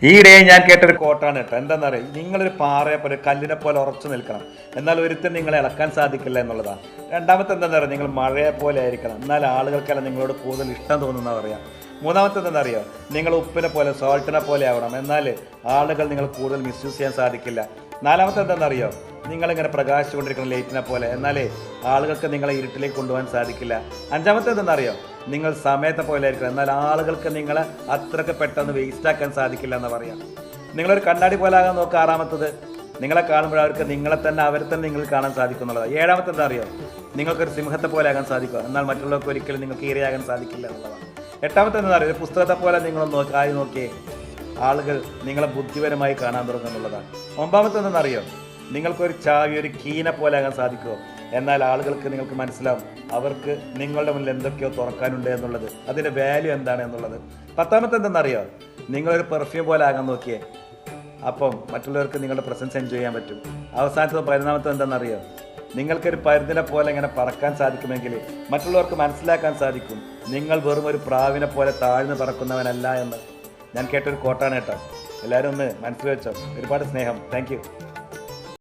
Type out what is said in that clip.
ഈയിടെ ഞാൻ കേട്ടൊരു കോട്ടാണ് കേട്ടോ. എന്താണെന്നറിയാം, നിങ്ങളൊരു പാറയെ പോലെ കല്ലിനെ പോലെ ഉറച്ചു നിൽക്കണം, എന്നാൽ ഒരിക്കലും നിങ്ങളെ ഇളക്കാൻ സാധിക്കില്ല എന്നുള്ളതാണ്. രണ്ടാമത്തെ എന്താണെന്ന് അറിയാം, നിങ്ങൾ മഴയെ പോലെ ആയിരിക്കണം, എന്നാൽ ആളുകൾക്കെല്ലാം നിങ്ങളോട് കൂടുതൽ ഇഷ്ടം തോന്നുന്ന പറയാം. മൂന്നാമത്തെ എന്താണെന്നറിയോ, നിങ്ങൾ ഉപ്പിനെ പോലെ സോൾട്ടിനെ പോലെ ആവണം, എന്നാൽ ആളുകൾ നിങ്ങൾ കൂടുതൽ മിസ്യൂസ് ചെയ്യാൻ സാധിക്കില്ല. നാലാമത്തെ എന്താണെന്നറിയോ, നിങ്ങളിങ്ങനെ പ്രകാശിച്ചുകൊണ്ടിരിക്കുന്ന ലൈറ്റിനെ പോലെ, എന്നാലേ ആളുകൾക്ക് നിങ്ങളെ ഇരുട്ടിലേക്ക് കൊണ്ടുപോകാൻ സാധിക്കില്ല. അഞ്ചാമത്തെ എന്താണെന്നറിയോ, നിങ്ങൾ സമയത്തെ പോലെ ആയിരിക്കണം, എന്നാൽ ആളുകൾക്ക് നിങ്ങളെ അത്രയ്ക്ക് പെട്ടെന്ന് വേസ്റ്റ് ആക്കാൻ സാധിക്കില്ല എന്ന് പറയാം. നിങ്ങളൊരു കണ്ണാടി പോലെ ആകാൻ നോക്കുക. ആറാമത്തത്, നിങ്ങളെ കാണുമ്പോൾ അവർക്ക് നിങ്ങളെ തന്നെ അവരെ തന്നെ നിങ്ങൾക്ക് കാണാൻ സാധിക്കും എന്നുള്ളത്. ഏഴാമത്തെ എന്താ അറിയോ, നിങ്ങൾക്കൊരു സിംഹത്തെ പോലെ ആകാൻ സാധിക്കുക, എന്നാൽ മറ്റുള്ളവർക്ക് ഒരിക്കലും നിങ്ങൾക്ക് ഇരയാകാൻ സാധിക്കില്ല എന്നുള്ളതാണ്. എട്ടാമത്തെ എന്താ അറിയോ, ഒരു പുസ്തകത്തെ പോലെ നിങ്ങളൊന്ന് നോക്കിയേ ആളുകൾ നിങ്ങളെ ബുദ്ധിപരമായി കാണാൻ തുടങ്ങും എന്നുള്ളതാണ്. ഒമ്പതാമത്തെ എന്താണെന്നറിയോ, നിങ്ങൾക്കൊരു ചാവി ഒരു കീനെ പോലെ ആകാൻ സാധിക്കുമോ, എന്നാൽ ആളുകൾക്ക് നിങ്ങൾക്ക് മനസ്സിലാവും അവർക്ക് നിങ്ങളുടെ മുന്നിൽ എന്തൊക്കെയോ തുറക്കാനുണ്ട് എന്നുള്ളത്, അതിൻ്റെ വാല്യൂ എന്താണ് എന്നുള്ളത്. പത്താമത്തെ എന്തെന്നറിയോ, നിങ്ങളൊരു പെർഫ്യൂം പോലെ ആകാൻ നോക്കിയേ, അപ്പം മറ്റുള്ളവർക്ക് നിങ്ങളുടെ പ്രസൻസ് എൻജോയ് ചെയ്യാൻ പറ്റും. അവസാനത്തെ 11ാമത്തെ എന്താണെന്നറിയോ, നിങ്ങൾക്കൊരു പരുന്തിനെ പോലെ ഇങ്ങനെ പറക്കാൻ സാധിക്കുമെങ്കിൽ മറ്റുള്ളവർക്ക് മനസ്സിലാക്കാൻ സാധിക്കും നിങ്ങൾ വെറും ഒരു പ്രാവിനെ പോലെ താഴ്ന്നു പറക്കുന്നവനല്ല എന്ന്. ഞാൻ കേട്ടൊരു കോട്ടാണ് കേട്ടോ. എല്ലാവരും ഒന്ന് മനസ്സിൽ വെച്ചോ. ഒരുപാട് സ്നേഹം. Thank you.